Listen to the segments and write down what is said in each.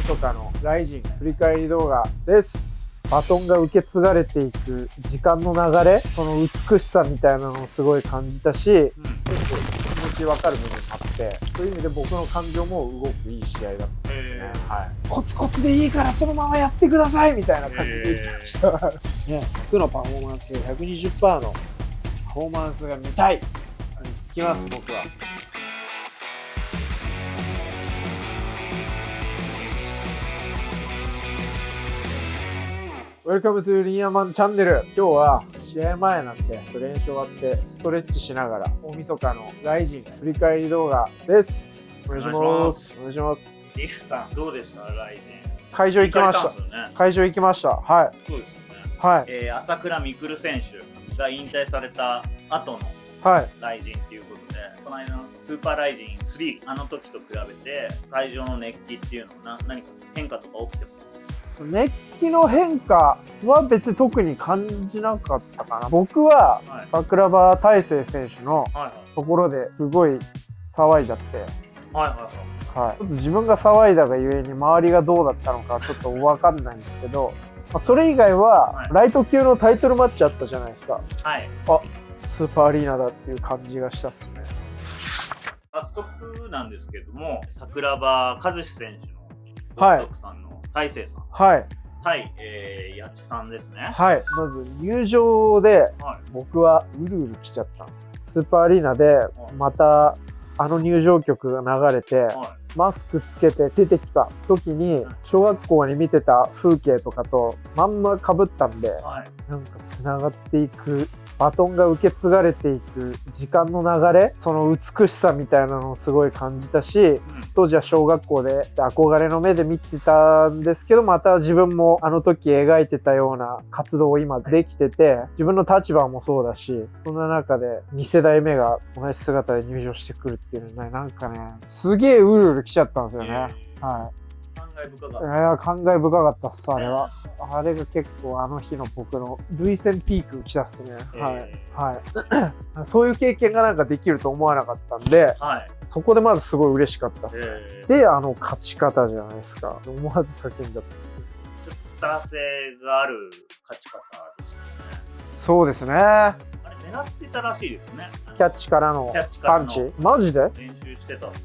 晦日のライジン振り返り動画です。バトンが受け継がれていく時間の流れ、その美しさみたいなのをすごい感じたし、結構気持ち分かる部分があって、そういう意味で僕の感情も動くいい試合だったですね。コツコツでいいからそのままやってくださいみたいな感じで言ってました。100のパフォーマンス、120% のパフォーマンスが見たいにつきます、僕は。Welcome to リンヤマンチャンネル。今日は試合前なんで練習終わってストレッチしながら大晦日のライジン振り返り動画です。お願いします。お願いします。リーさんどうでしたライジン？会場行きました。会場行きました。はい。そうですよね。はい。朝倉未来選手が引退された後のライジンっていうことで、この間のスーパーライジン3あの時と比べて会場の熱気っていうのは何か変化とか起きてます？熱気の変化は別に特に感じなかったかな。僕は桜庭大成選手のところですごい騒いじゃって、ちょっと自分が騒いだがゆえに周りがどうだったのかちょっと分かんないんですけど、それ以外はライト級のタイトルマッチあったじゃないですか。はい。あ、スーパーアリーナだっていう感じがしたっすね。早速なんですけども、桜庭和志選手のドストクさんの大成さん、対八千さんですね。はい。まず入場で僕はうるうる来ちゃったんです。スーパーアリーナでまたあの入場曲が流れて、マスクつけて出てきた時に小学校に見てた風景とかとまんま被ったんで、なんかつながっていく、バトンが受け継がれていく時間の流れ、その美しさみたいなのをすごい感じたし、当時は小学校で憧れの目で見てたんですけど、また自分もあの時描いてたような活動を今できてて、自分の立場もそうだし、そんな中で2世代目が同じ姿で入場してくるっていうのはなんかね、すげえうるうる来ちゃったんですよね。はい。感慨深かったっす、あれは。あれが結構あの日の僕の涙腺ピーク来たっすね。そういう経験がなんかできると思わなかったんで、そこでまずすごい嬉しかったっす。で、あの勝ち方じゃないですか。思わず叫んじゃったっすね。ちょっとスター性がある勝ち方でしたね。そうですね。あれ狙ってたらしいですね。キャッチからのパンチ。マジで？練習してたって。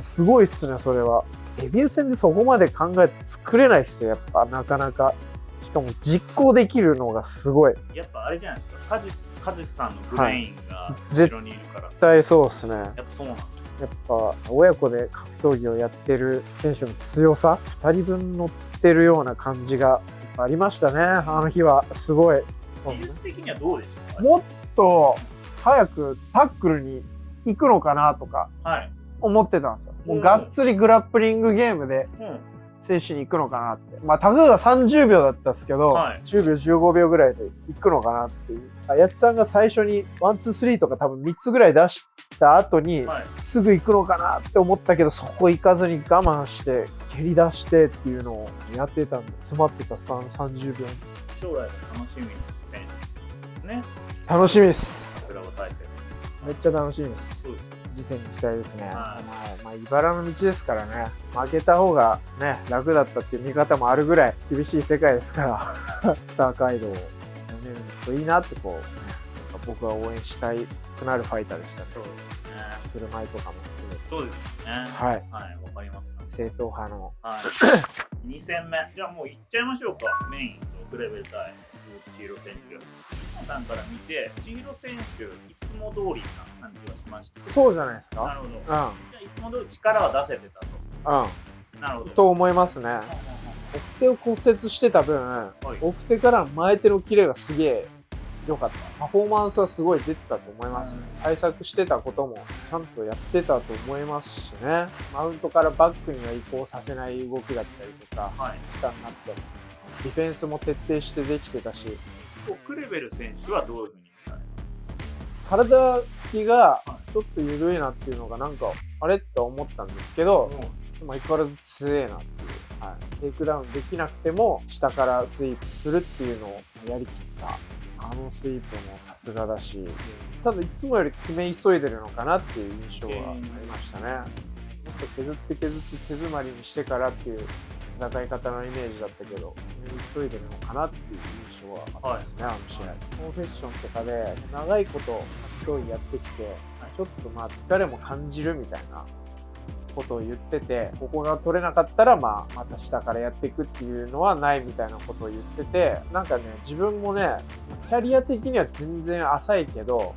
すごいっすね、それは。デビュー戦でそこまで考えて作れないっすよ、やっぱなかなか。しかも実行できるのがすごい。やっぱあれじゃないですか、カジスさんのブレインが後ろにいるから。絶対そうっすね。やっぱそうなんです。やっぱ親子で格闘技をやってる選手の強さ、2人分乗ってるような感じがありましたね、あの日は。すごい。技術的にはどうでしたか？もっと早くタックルに行くのかなとか。思ってたんですよ。もうがっつりグラップリングゲームで制しに行くのかなって。たかが30秒だったんですけど、10秒15秒ぐらいで行くのかなっていう。八千さんが最初に1、2、3とか多分3つぐらい出した後に、すぐ行くのかなって思ったけど、そこ行かずに我慢して蹴り出してっていうのをやってたんで、詰まってた30秒に。将来が楽しみな選手ね。楽しみです。めっちゃ楽しみです。次戦に期待ですね。茨の道ですからね。負けた方がね、楽だったっていう見方もあるぐらい厳しい世界ですから、スター街道を読めるといいなってこう、なんか僕は応援したいくなるファイターでしたね。そうですね。振る舞いとかも含めて。そうですよね。はい。わかります。正統派の。2戦目。じゃあもういっちゃいましょうか。メインと比べたい千尋選手。さんから見て、千尋選手、いつも通りな感じがしました。そうじゃないですか。なるほど。じゃあいつも通り力は出せてたと。なるほど。と思いますね。奥手を骨折してた分、奥手から前手のキレがすげえ良かった。パフォーマンスはすごい出てたと思いますね。対策してたこともちゃんとやってたと思いますしね。マウントからバックには移行させない動きだったりとか、下になったり、ディフェンスも徹底してできてたし。クレベル選手はどういうふうに見られますか？体つきがちょっと緩いなっていうのがなんかあれって思ったんですけど、相変わらず強えなっていう、テイクダウンできなくても下からスイープするっていうのをやりきったあのスイープもさすがだし、ただいつもより決め急いでるのかなっていう印象がありましたね。っと削って手詰まりにしてからっていう戦い方のイメージだったけど、急いでるのかなっていう印象はあったですね、あの試合。プロフェッションとかで長いこと格闘技やってきて、ちょっと疲れも感じるみたいなことを言ってて、ここが取れなかったらまた下からやっていくっていうのはないみたいなことを言ってて、なんかね、自分もね、キャリア的には全然浅いけど、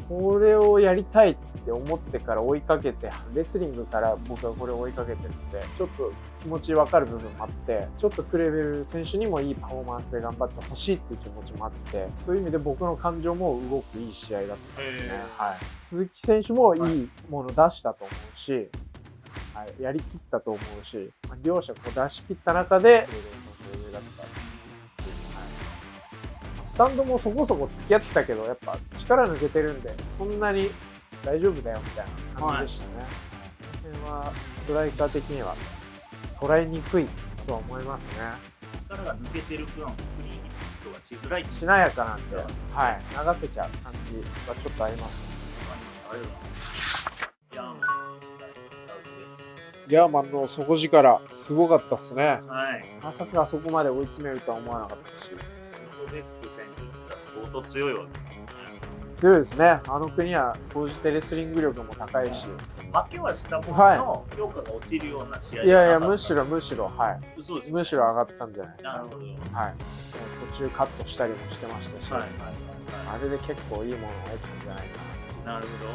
これをやりたいって思ってから追いかけて、レスリングから僕はこれを追いかけてるんで、ちょっと気持ち分かる部分もあって、ちょっとクレベル選手にもいいパフォーマンスで頑張ってほしいっていう気持ちもあって、そういう意味で僕の感情も動くいい試合だったですね。鈴木選手もいいもの出したと思うし、やりきったと思うし、両者出し切った中で、上だった。スタンドもそこそこ付き合ってたけど、やっぱ力抜けてるんで、そんなに大丈夫だよみたいな感じでしたね。この辺はストライカー的には捉えにくいとは思いますね。力が抜けてる分、クリーンヒットがしづらい。しなやかなんで、流せちゃう感じはちょっとありますね。ヤーマンの底力、すごかったっすね。まさかあそこまで追い詰めるとは思わなかったし。ベック選手は相当強いわけですね。強いですね。あの国は総じてレスリング力も高いし。負けはしたものの、評価が落ちるような試合じゃなかった。いやいや、むしろ、そうですね、むしろ上がったんじゃないですか。なるほど。途中カットしたりもしてましたし、あれで結構いいものを得たんじゃないかな。なるほど。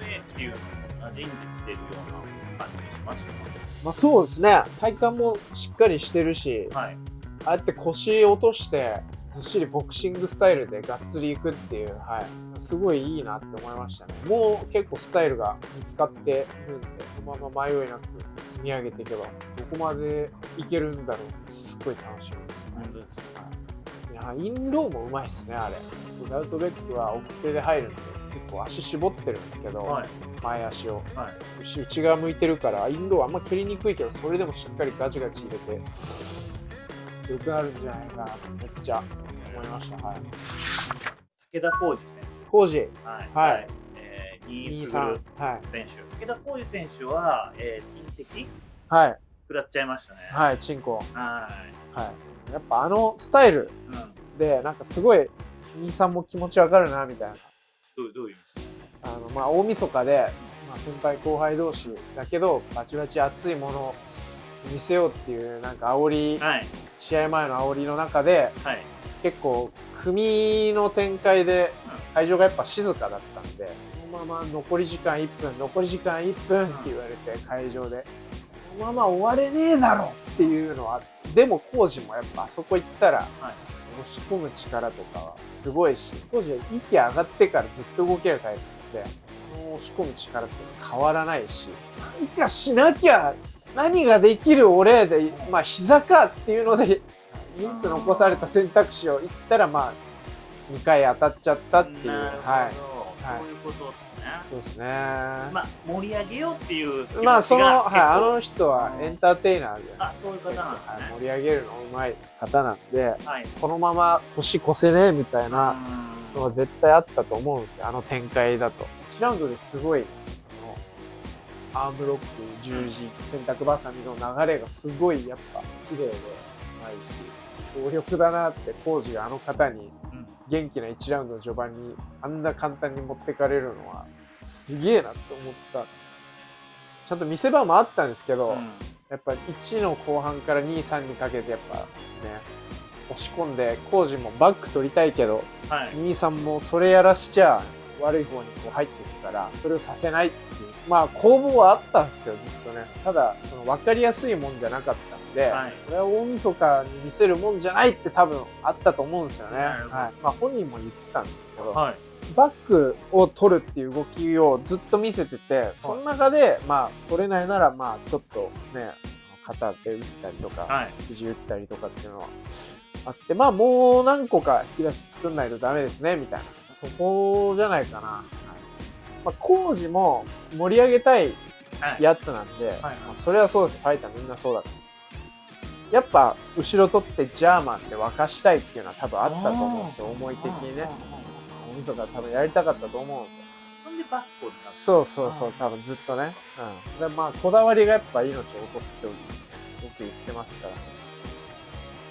MMA っていうのに馴染んできてるような感じしましたか？そうですね。体幹もしっかりしてるし、ああやって腰落としてずっしりボクシングスタイルでがっつりいくっていう、すごいいいなって思いましたね。もう結構スタイルが見つかってるんで、このまま迷いなく積み上げていけばどこまでいけるんだろうってすごい楽しみですね。いや、インローもうまいですね、あれ。ダウトベックは奥手で入るんで結構足絞ってるんですけど、前足を、内側向いてるからインローはあんま蹴りにくいけど、それでもしっかりガチガチ入れて強くなるんじゃないかなとめっちゃ思いました。武田浩二選手。2する選手。武田浩二選手は、金的食らっちゃいましたね。チンコ。やっぱあのスタイルで、なんかすごい、兄さんも気持ちわかるな、みたいな。どういう意味ですか？大晦日で、先輩後輩同士だけど、バチバチ熱いものを見せようっていう、なんか煽り、試合前の煽りの中で、結構、組の展開で、会場がやっぱ静かだったんで、このまま残り時間1分、残り時間1分って言われて、会場で、このまま終われねえだろっていうのは、でも浩二もやっぱあそこ行ったら、押し込む力とかはすごいし、浩二は息上がってからずっと動けるタイプなんで、押し込む力っていうのは変わらないし、何かしなきゃ、何ができる俺で、膝かっていうので、3つ残された選択肢を言ったら、2回当たっちゃったっていう。そういうことですね。そうですね。盛り上げようっていう気持ちがあの人はエンターテイナーで、そういう方なんですね。盛り上げるのうまい方なんで、このまま年越せねえみたいなのは絶対あったと思うんですよ、あの展開だと。1ラウンドですごいアームロック、十字、洗濯バサミの流れがすごいやっぱ綺麗でうまいし、強力だなって浩二があの方に元気な1ラウンドの序盤にあんな簡単に持ってかれるのはすげえなって思った。ちゃんと見せ場もあったんですけど、やっぱ1の後半から2、3にかけてやっぱね、押し込んで浩二もバック取りたいけど、2、3もそれやらしちゃ悪い方にこう入っていくから、それをさせないっていう。攻防はあったんですよ、ずっとね。ただ、分かりやすいもんじゃなかったんで、これは大晦日に見せるもんじゃないって多分あったと思うんですよね。本人も言ってたんですけど、バックを取るっていう動きをずっと見せてて、その中で、取れないなら、ちょっとね、肩で打ったりとか、肘打ったりとかっていうのはあって、もう何個か引き出し作んないとダメですね、みたいな。そこじゃないかな。浩二も盛り上げたいやつなんで、それはそうです。ファイターみんなそうだから。やっぱ後ろ取ってジャーマンで沸かしたいっていうのは多分あったと思うんですよ、思い的にね。大晦日は多分やりたかったと思うんですよ。そんでバッコになった。そうそうそう、多分ずっとね。でまあこだわりがやっぱ命を落とす競技ですね。よく言ってますから。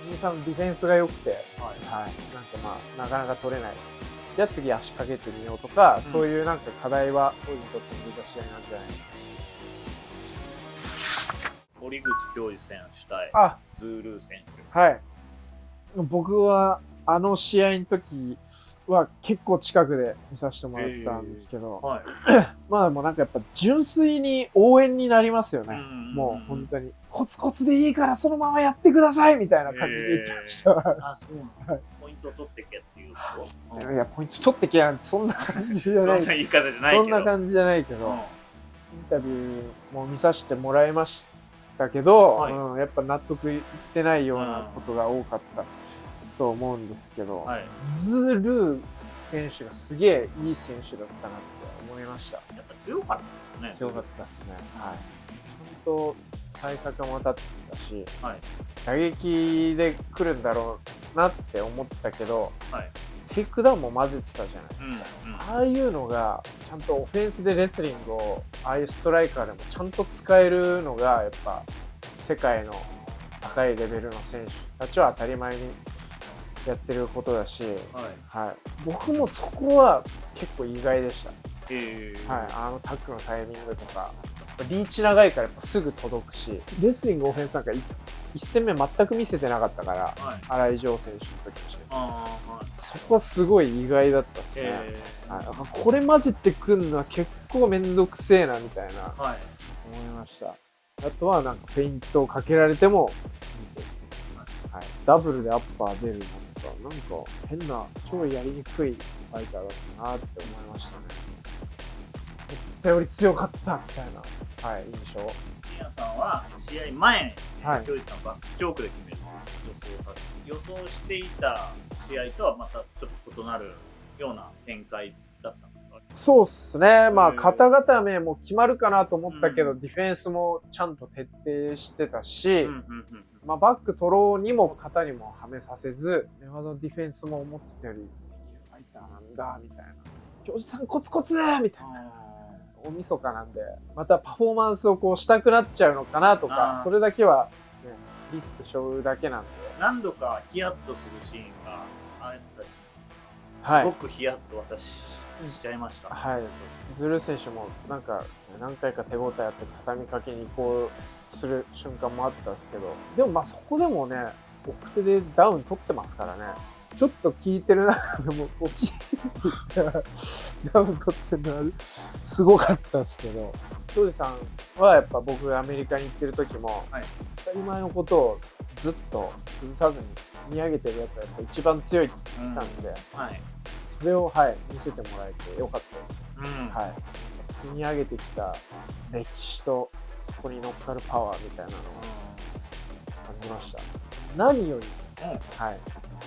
兄さんディフェンスが良くて、なんかまあなかなか取れない。じゃあ次足かけてみようとか、そういうなんか課題は当時にとって難しい試合なんじゃないかな。堀口恭司選手対ズールー選手。はい。僕はあの試合の時は結構近くで見させてもらったんですけど、まあでもなんかやっぱ純粋に応援になりますよね。もう本当にコツコツでいいからそのままやってくださいみたいな感じで言ってました。あ、そうなの。ポイント取ってけっていうこと？いや、ポイント取ってけやんってそんな感じじゃない。そんな言い方じゃないけど。そんな感じじゃないけど、インタビューも見させてもらいましたけど、やっぱ納得いってないようなことが多かったと思うんですけど、ズールー選手がすげえいい選手だったなって思いました。やっぱ強かったですね。強かったですね。はい。ちゃんと対策も立ってたし、打撃で来るんだろうなって思ったけど、テイクダウンも混ぜてたじゃないですか。ああいうのがちゃんとオフェンスでレスリングをああいうストライカーでもちゃんと使えるのがやっぱ世界の高いレベルの選手たちは当たり前にやってることだし、僕もそこは結構意外でした。あのタックルのタイミングとかリーチ長いからやっぱすぐ届くし、レスリングオフェンスなんか1戦目全く見せてなかったから、新井丈選手の時にそこはすごい意外だったですね。これ混ぜてくるのは結構めんどくせえなみたいな思いました。あとはなんかフェイントをかけられてもダブルでアッパー出るのとか、なんか変な超やりにくいファイターだったなって思いましたね。思ったより強かったみたいな、印象。宮さんは試合前に恭司さんバックチョークで決める予想していた試合とはまたちょっと異なるような展開だったんですか？そうっすね。まあ肩固めも決まるかなと思ったけど、ディフェンスもちゃんと徹底してたし、まあバック取ろうにも肩にもはめさせず、寝技のディフェンスも思ってたよりファイターなんだみたいな。恭司さんコツコツみたいな。大晦日なんで、またパフォーマンスをこうしたくなっちゃうのかなとか、それだけは、ね、リスク背負うだけなんで。何度かヒヤッとするシーンがあったり、すごくヒヤッと私しちゃいました。ズル選手もなんか何回か手応えあって畳みかけにこうする瞬間もあったんですけど、でもまあそこでもね、奥手でダウン取ってますからね。ちょっと聞いてる中でも落ちていったらダウン取ってるのはすごかったですけど、庄司さんはやっぱ僕がアメリカに行ってる時も、当たり前のことをずっと崩さずに積み上げてるやつがやっぱ一番強いって言ってたんで、それを見せてもらえてよかったです。積み上げてきた歴史とそこに乗っかるパワーみたいなのを感じました。何より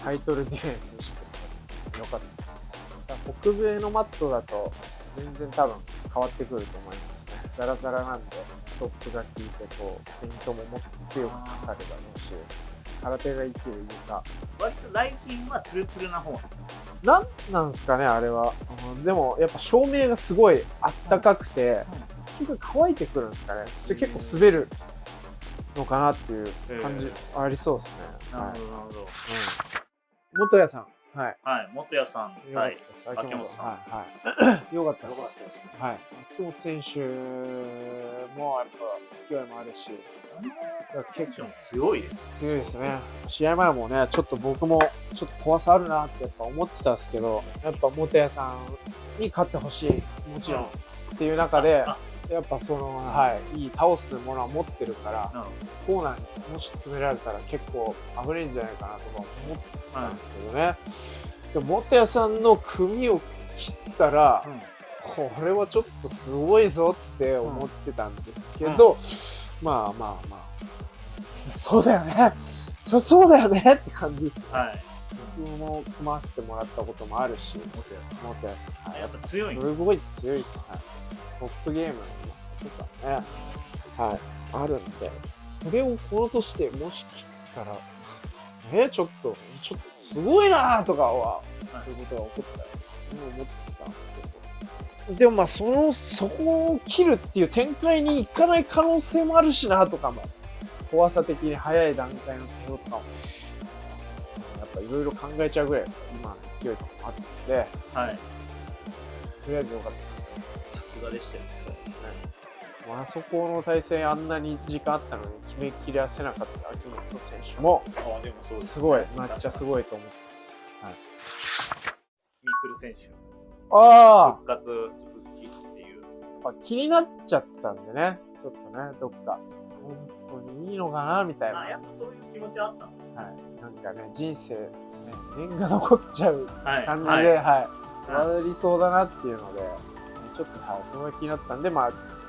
タイトルディフェンスしてよかったです。北米のマットだと全然多分変わってくると思いますね。ザラザラなんでストップが効いてこうフェイントももっと強くかかるだろうし、空手が生きる床。割と来賓はツルツルな方なんですかねあれは。でもやっぱ照明がすごいあったかくて、結構乾いてくるんですかね。結構滑るのかなっていう感じありそうですね。なるほどなるほど。元谷さん、元谷さん対秋元さん、よかったです。秋元選手もやっぱ勢いもあるし、結構強いですね。試合前もね、ちょっと僕もちょっと怖さあるなってやっぱ思ってたんですけど、やっぱ元谷さんに勝ってほしい、もちろんっていう中で。やっぱそのいい倒すものは持ってるから、コーナーにもし詰められたら結構危ないんじゃないかなとか思ってたんですけどね。でも元谷さんの組を切ったら、これはちょっとすごいぞって思ってたんですけど、まあそうだよねそうだよねって感じですね。僕も組ませてもらったこともあるし、元谷さん、やっぱ強い、すごい強いですね。トップゲームのとかね、あるんで、これをこの年でもし切ったら、ちょっとすごいなとかは、そういうことが起こったら思ってたんですけど、でもそこを切るっていう展開にいかない可能性もあるしなとかも、怖さ的に早い段階の対応とかも、やっぱいろいろ考えちゃうぐらい、今の勢いとかもあったので、はい。とりあえずよかった。さすがでしたよね。そうですね。あそこの対戦あんなに時間あったのに決めきらせなかった秋元選手も、でもそうですね、すごい、めっちゃすごいと思ってます。はい。ミクル選手。復活、復帰っていう。気になっちゃってたんでね、ちょっとね、どっか、本当にいいのかなみたいな。やっぱそういう気持ちあったんですよ。はい。なんかね、人生、ね、念が残っちゃう感じで、終わりそうだなっていうので、ちょっと、その気になったんで、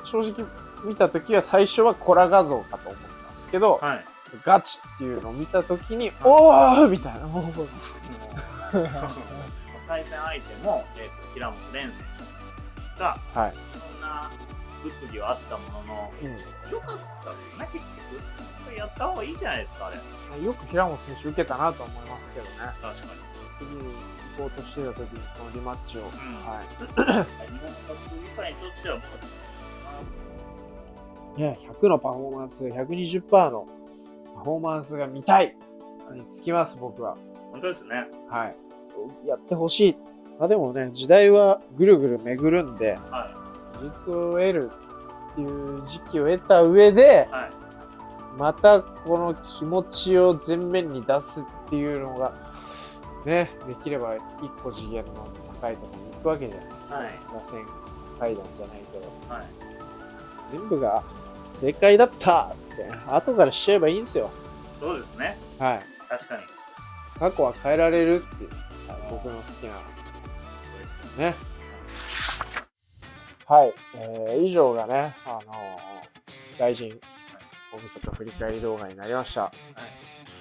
正直見たときは最初はコラ画像かと思ったんですけど、ガチっていうのを見たときに、おーみたいな。対戦相手も、平本蓮選手ですが、そんな物議はあったものの、良かったですね、結局。やった方がいいじゃないですか、あれ。よく平本選手受けたなと思いますけどね。確かに。次に行こうとしてた時にこのリマッチを。日本の格闘技界にとっては、100のパフォーマンス、120% のパフォーマンスが見たいにつきます、僕は。本当ですね。はい。やってほしい。でもね、時代はぐるぐる巡るんで、技術を得るっていう時期を得た上で、またこの気持ちを前面に出すっていうのが、ね、できれば一個次元の高いところに行くわけじゃないですか。螺旋階段じゃないけど。全部が正解だったって、後からしちゃえばいいんですよ。そうですね。はい。確かに。過去は変えられるっていう、僕の好きなことですね。はい。以上がね、大臣大晦日振り返り動画になりました。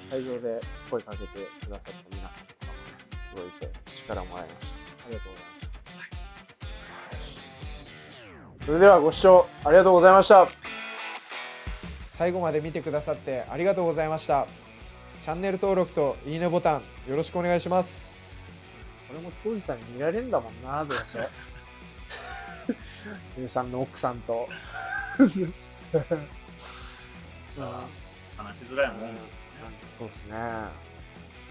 会場で声かけてくださった皆さんとかもね、すごいいて力もらいました。ありがとうございました。それではご視聴ありがとうございました。最後まで見てくださってありがとうございました。チャンネル登録といいねボタンよろしくお願いします。これもトージさんに見られるんだもんな、どうせ。皆さんの奥さんと。話しづらいもんですよね。そうですね。